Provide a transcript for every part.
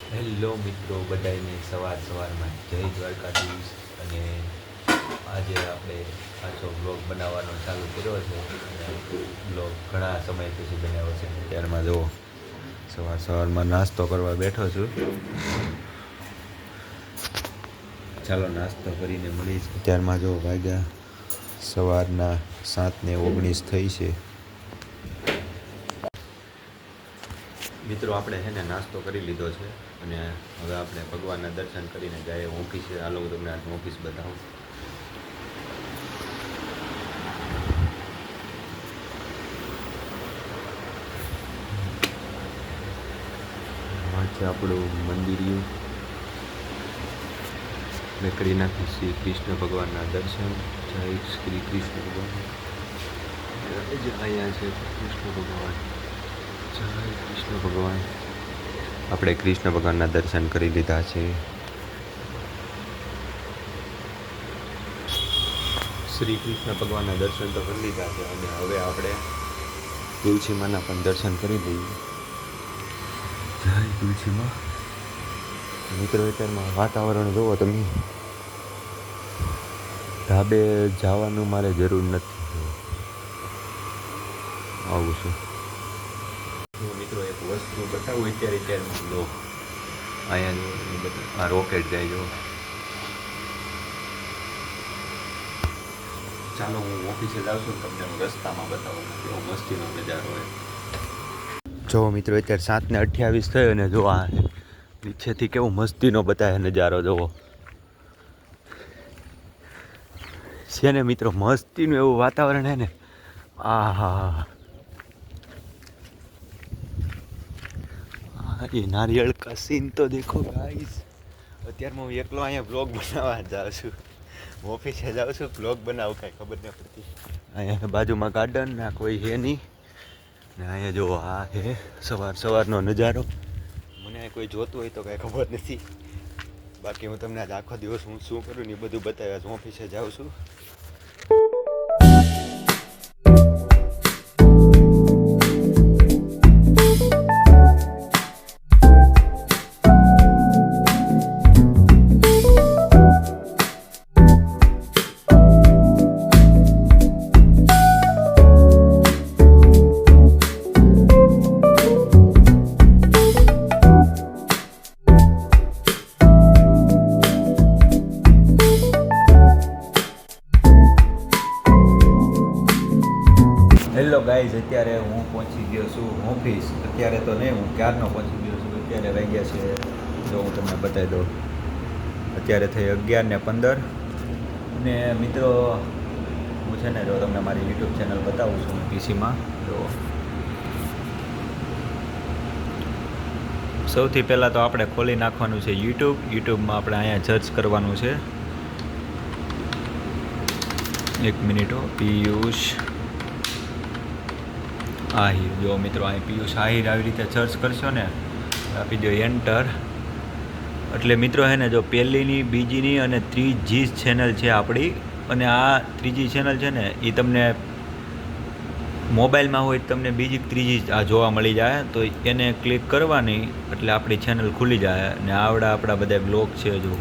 Hello મિત્રો, બધાને સવારમાં જય દ્વારકાધીશ. અને આજે આપણે પાછો બ્લોગ બનાવવાનો ચાલુ કર્યો છે. અને બ્લોગ ઘણા સમય પછી બનાવ્યો છે. ત્યારમાં જુઓ, સવારમાં નાસ્તો કરવા બેઠો છું. ચાલો નાસ્તો કરીને મળીશ. ત્યારમાં જો વાગ્યા સવારના 7:19 થઈ છે. મિત્રો, આપણે છે ને નાસ્તો કરી લીધો છે અને હવે આપણે ભગવાનના દર્શન કરીને જાય ઓફિસે. આ લોકો તમને આજનું ઓફિસ બતાવું. આ છે આપણું મંદિરિયું. મેં કરી નાખ્યું શ્રી કૃષ્ણ ભગવાનના દર્શન. જય શ્રી કૃષ્ણ ભગવાન. અહીંયા છે કૃષ્ણ ભગવાન. જય કૃષ્ણ ભગવાન. આપણે કૃષ્ણ ભગવાનના દર્શન કરી લીધા છે. શ્રી કૃષ્ણ ભગવાનના દર્શન તો કરી લીધા છે અને હવે આપણે તુલસી માના પણ દર્શન કરી લઈએ. જય તુલસી માં. મિત્રો, અત્યારમાં વાતાવરણ જુઓ તમે. ધાબે જવાનું મારે જરૂર નથી. આવું છું. મિત્રો, એક વસ્તુ બતાવું અત્યારે લો. અહીંયા આ રોકેટ જાય જો. ચાલો હું ઓફિસે જાઉં છું, તમને હું રસ્તામાં બતાવું કેવો મસ્તીનો નજારો હોય. જો મિત્રો, અત્યારે 7:28 થયો અને જો આ નીચેથી કેવો મસ્તીનો બતાવે નજારો જોવો છે ને મિત્રો. મસ્તીનું એવું વાતાવરણ છે ને. આહા, ये नारियल का सीन तो देखो गाइस. અત્યારમાં હું એકલો અહીંયા બ્લોગ બનાવવા જાઉં છું. ઓફિસે જાઉં છું, બ્લોગ બનાવું કાંઈ ખબર નહીં પડતી. અહીંયા બાજુમાં ગાર્ડન ના કોઈ છે નહીં ને. અહીંયા જો આ છે સવારનો નજારો. મને કોઈ જોતું હોય તો કાંઈ ખબર નથી. બાકી હું તમને આજ આખો દિવસ હું શું કરું ને એ બધું બતાવ્યા છું. ઓફિસે જાઉં છું. હેલો ગાઈઝ, અત્યારે હું પહોંચી ગયો છું ઓફિસ. અત્યારે તો નહીં, હું ક્યારનો પહોંચી ગયો છું. અત્યારે વાગ્યા છે, જો હું તમને બતાવી દઉં, અત્યારે થઈ 11:15. અને મિત્રો, હું છે ને જો તમને મારી યુટ્યુબ ચેનલ બતાવું છું પીસીમાં. તો સૌથી પહેલાં તો આપણે ખોલી નાખવાનું છે યુટ્યુબમાં આપણે અહીંયા સર્ચ કરવાનું છે. એક મિનિટ. પિયુષ આહિર. જો મિત્રો, અહીં પિયુષ આહિર આવી રીતે સર્ચ કરશો ને, આપી દો એન્ટર. એટલે મિત્રો હે ને, જો પહેલીની, બીજીની અને ત્રીજી ચેનલ છે આપણી. અને આ ત્રીજી ચેનલ છે ને, એ તમને મોબાઈલમાં હોય તમને બીજી ત્રીજી આ જોવા મળી જાય. તો એને ક્લિક કરવાની એટલે આપણી ચેનલ ખુલી જાય. અને આપણા બધા બ્લોગ છે. જો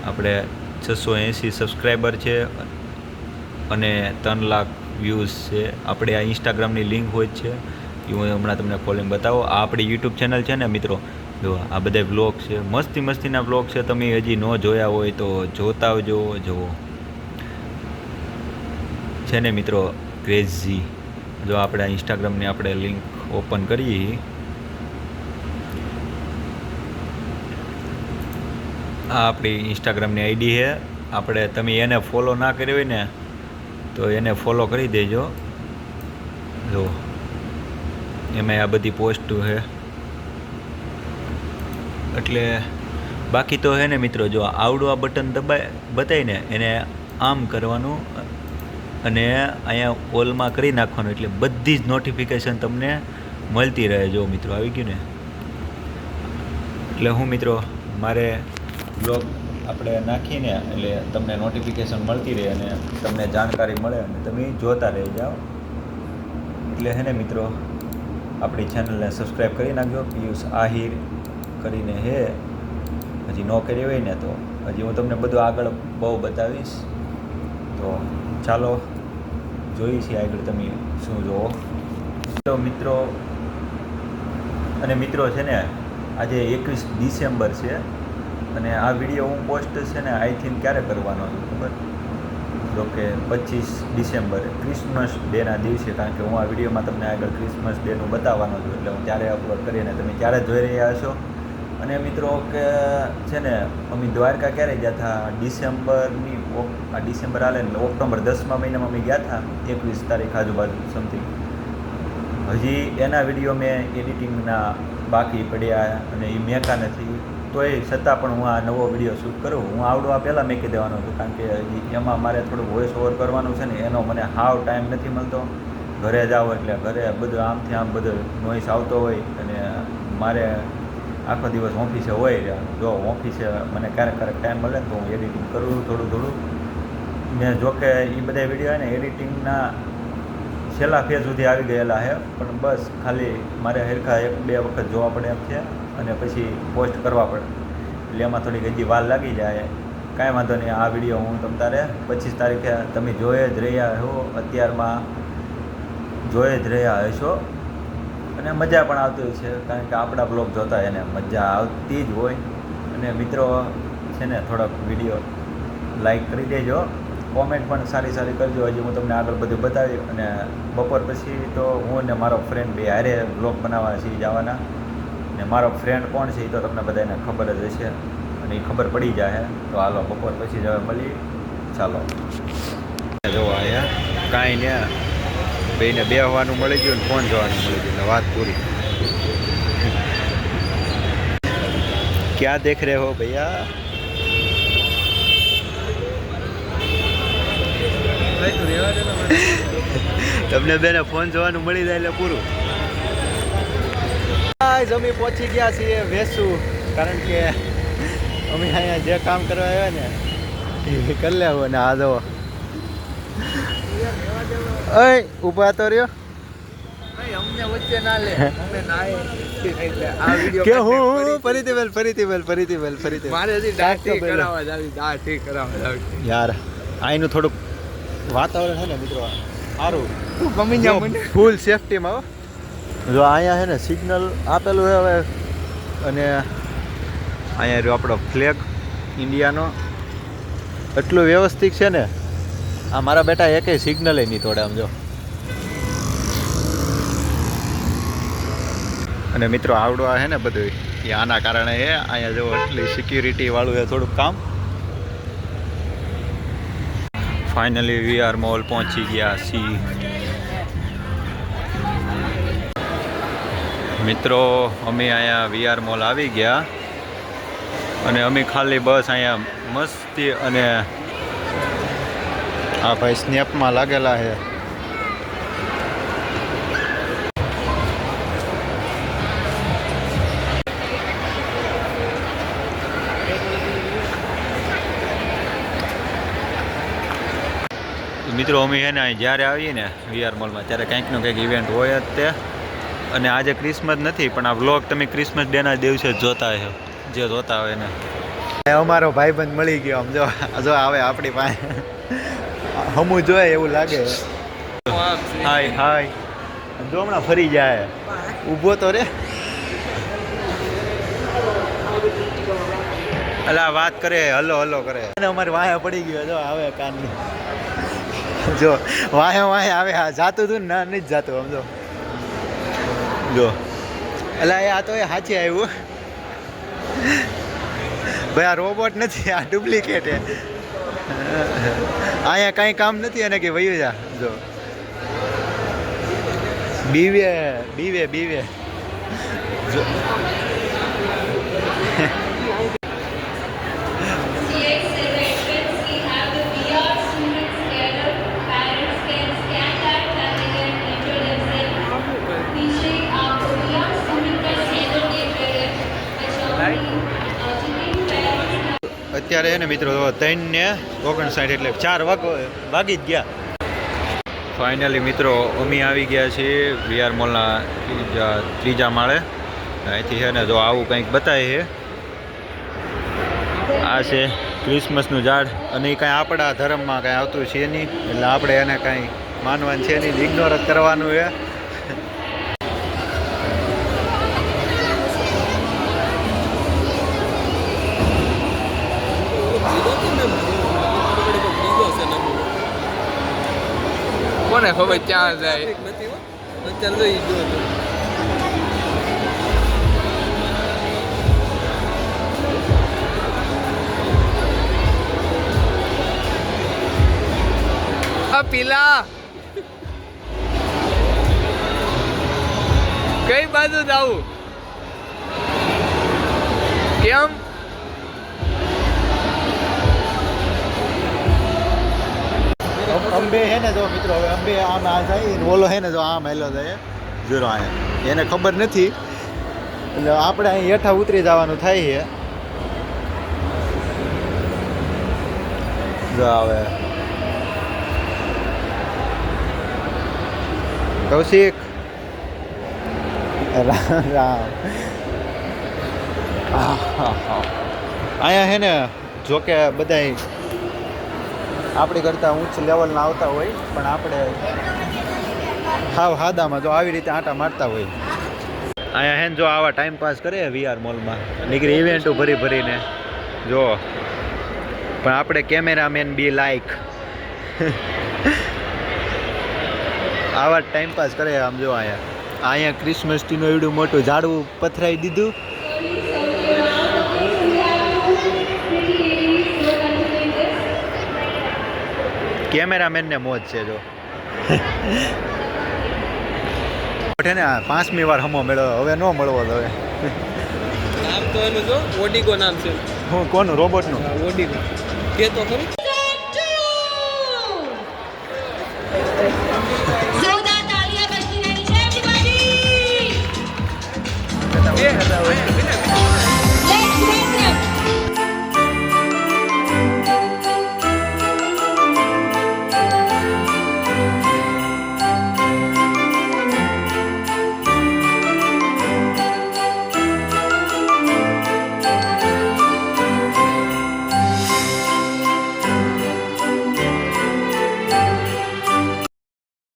આપણે 680 સબસ્ક્રાઈબર છે અને 3 લાખ વ્યૂઝ છે. આપણે આ ઇન્સ્ટાગ્રામની લિંક હોય જ છે, એ હું હમણાં તમને ખોલીને બતાવો. આ આપણી યુટ્યુબ ચેનલ છે ને મિત્રો. જો આ બધા બ્લોગ છે, મસ્તીના બ્લોગ છે. તમે હજી ન જોયા હોય તો જોતા આવજો. જુઓ છે ને મિત્રો, ક્રેઝી. જો આપણે ઇન્સ્ટાગ્રામની આપણે લિંક ઓપન કરીએ. આ આપણી ઇન્સ્ટાગ્રામની આઈડી છે. આપણે તમે એને ફોલો ના કર્યો હોય ને તો એને ફોલો કરી દેજો. જો એમાં આ બધી પોસ્ટ છે. એટલે બાકી તો હે ને મિત્રો, જો આવડું આ બટન બતાવીને એને આમ કરવાનું અને અહીંયા ઓલમાં કરી નાખવાનું. એટલે બધી જ નોટિફિકેશન તમને મળતી રહે. જો મિત્રો, આવી ગયું ને. એટલે હું મિત્રો, મારે બ્લોગ આપણે નાખીને એટલે તમને નોટિફિકેશન મળતી રહે અને તમને જાણકારી મળે અને તમે જોતા રહી જાઓ. એટલે હે ને મિત્રો, આપણી ચેનલને સબસ્ક્રાઈબ કરી નાખજો. પિયુષ આહિર કરીને હે, હજી ન કરી હોય ને તો હજી હું તમને બધું આગળ બહુ બતાવીશ. તો ચાલો જોઈએ છીએ આગળ તમે શું જુઓ. તો મિત્રો છે ને આજે 21 ડિસેમ્બર છે અને આ વિડીયો હું પોસ્ટ છે ને આઈ થિંક ક્યારે કરવાનો છું ખબર? જો કે 25 ડિસેમ્બર ક્રિસમસ ડેના દિવસે, કારણ કે હું આ વિડીયોમાં તમને આગળ ક્રિસમસ ડેનું બતાવવાનો છું, એટલે હું ત્યારે અપલોડ કરીને તમે ત્યારે જોઈ રહ્યા હશો. અને મિત્રો કે છે ને અમે દ્વારકા ક્યારે ગયા હતા? આ ડિસેમ્બર હાલે ને ઓક્ટોબર 10મા મહિનામાં અમે ગયા હતા, 21 તારીખ આજુબાજુ સમથિંગ. હજી એના વિડીયો મેં એડિટિંગના બાકી પડ્યા અને એ મેકા નથી, તોય છતાં પણ હું આ નવો વિડીયો શૂટ કરું. હું આવડું આ પહેલાં મેકી દેવાનો છું, કારણ કે એમાં મારે થોડુંક વોઇસ ઓવર કરવાનું છે ને, એનો મને હાવ ટાઈમ નથી મળતો. ઘરે જાઓ એટલે ઘરે બધું આમથી આમ બધું નોઈસ આવતો હોય અને મારે આખો દિવસ ઓફિસે હોય. જો ઓફિસે મને ક્યારેક ટાઈમ મળે ને તો હું એડિટિંગ કરું થોડું. મેં જોકે એ બધા વિડીયો ને એડિટિંગના છેલ્લા ફેઝ સુધી આવી ગયેલા છે, પણ બસ ખાલી મારે હરખા 1-2 વખત જોવા પડે એમ છે અને પછી પોસ્ટ કરવા પડે, એટલે એમાં થોડીક હજી વાર લાગી જાય. કાંઈ વાંધો નહીં, આ વિડીયો હું તમ તારે 25 તારીખે તમે જોઈ જ રહ્યા છો, અત્યારમાં જોઈ જ રહ્યા હશો અને મજા પણ આવતી હોય છે, કારણ કે આપણા બ્લોગ જોતા એને મજા આવતી જ હોય. અને મિત્રો છે ને થોડોક વિડીયો લાઈક કરી દેજો, કોમેન્ટ પણ સારી કરજો. હજી હું તમને આગળ બધું બતાવ્યું અને બપોર પછી તો હું અને મારો ફ્રેન્ડ બે હારે બ્લોગ બનાવવા છીએ જવાના. ને મારો ફ્રેન્ડ કોણ છે એ તો તમને બધાને ખબર જ હશે અને એ ખબર પડી જાય. તો હાલો બપોર પછી જ હવે મળી. ચાલો જો અહીંયા કાંઈ ને બેને બેહવાનું મળી ગયું ને ફોન જોવાનું મળી ગયું, વાત પૂરી. ક્યાં દેખ રહે હો ભૈયા? તમને બેને ફોન જોવાનું મળી જાય એટલે પૂરું. અમે પહોંચી ગયા છીએ વેસુ, કારણ કે અમે અહીંયા જે કામ કરવા આવ્યા ને એ કરી લેવું. ને આ જો ઊભા તો રહ્યો અમને વચ્ચે ના લે, અમે નાય કે હું ફરીથી મારે હજી દાઢી કરાવવા જાવી યાર. અહીંનું થોડુંક વાતાવરણ છે ને મિત્રો સારું, ફૂલ સેફટીમાં. જો અહીંયા છે ને સિગ્નલ આપેલું છે હવે, અને અહીંયા રહ્યો આપણો ફ્લેગ ઇન્ડિયાનો, એટલું વ્યવસ્થિત છે ને. આ મારા બેટા એકેય સિગ્નલ નહીં તોડે આમ જો. અને મિત્રો આવડું આ છે ને બધું એ આના કારણે છે. અહીંયા જો એટલી સિક્યુરિટી વાળું છે થોડુંક કામ. ફાઇનલી વીઆર મોલ પહોંચી ગયા છીએ મિત્રો. અમે અહીંયા વીઆર મોલ આવી ગયા અને અમે ખાલી બસ અહીંયા મસ્તી અને આ ભાઈ સ્નેપમાં લાગેલા છે. મિત્રો અમે છે ને જ્યારે આવીએ ને વીઆર મોલમાં ત્યારે કંઈકનો કંઈક ઇવેન્ટ હોય જ તે. અને આજે ક્રિસમસ નથી પણ આ વ્લોગ તમે ક્રિસમસ ડેના દિવસે જ જોતા હશો, જે જોતા હોય ને. અમારો ભાઈબંધ મળી ગયો આમ જો આવે આપણી પાસે, હમું જોઈએ એવું લાગે. હાય જો હમણાં ફરી જાય, ઊભો તો રે. અલા વાત કરે, હલો કરે. અને અમારે વાહે પડી ગયો જો આવે કાનની, જો વાહે આવે. હા જાતું હતું ને, ના નથી જાતું આમ જો અલા આ તો એ સાચી આવ્યું ભાઈ. આ રોબોટ નથી, આ ડુપ્લિકેટ હે. અહીંયા કાંઈ કામ નથી એને કે વયું જા. જો બીવે જો. અત્યારે એને મિત્રો 3:59 એટલે 4 વાગી જ ગયા. ફાઇનલી મિત્રો અમે આવી ગયા છીએ વીઆર મોલના ત્રીજા માળે અહીંથી છે ને જો આવું કંઈક બતાવે છે. આ છે ક્રિસમસનું ઝાડ અને એ કાંઈ આપણા ધર્મમાં કાંઈ આવતું છે નહીં, એટલે આપણે એને કાંઈ માનવાનું છે નહીં, ઇગ્નોર જ કરવાનું છે. કોને ખબર ક્યાં જાય. આ પીલા કઈ બાજુ જાવું? કેમ? અંબે હે ને જો મિત્રો, હવે અંબે આમ આ જાય ને ઓલો હે ને જો આમ હેલો જાય ઝીરો અહીંયા, એને ખબર નથી એટલે આપણે અહીં હેઠા ઉતરી જવાનું થાય છે. જો હવે કૌશિક રામ અહીંયા હે ને જોકે બધાય આપણી કરતાં ઉચ્ચ લેવલના આવતા હોય, પણ આપણે હાવ હાદામાં જો આવી રીતે આંટા મારતા હોય. અહીંયા હે ને જો આવા ટાઈમ પાસ કરે વીઆર મોલમાં નીકળી ઇવેન્ટો ભરી ભરીને જો, પણ આપણે કેમેરામેન બી લાઈક આવા ટાઈમ પાસ કરે. આમ જો અહીંયા ક્રિસમસ ટ્રીનું એવડું મોટું ઝાડવું પથરાઈ દીધું. કેમેરામેનને મોજ છે જો. ને 5મી વાર હમો મેળવ્યો, હવે ન મળવો તો હવે. નામ તો એનું જો ઓડીગો નામ છે. હું કોનું? રોબોટનું ઓડીગો કે તો ખરી.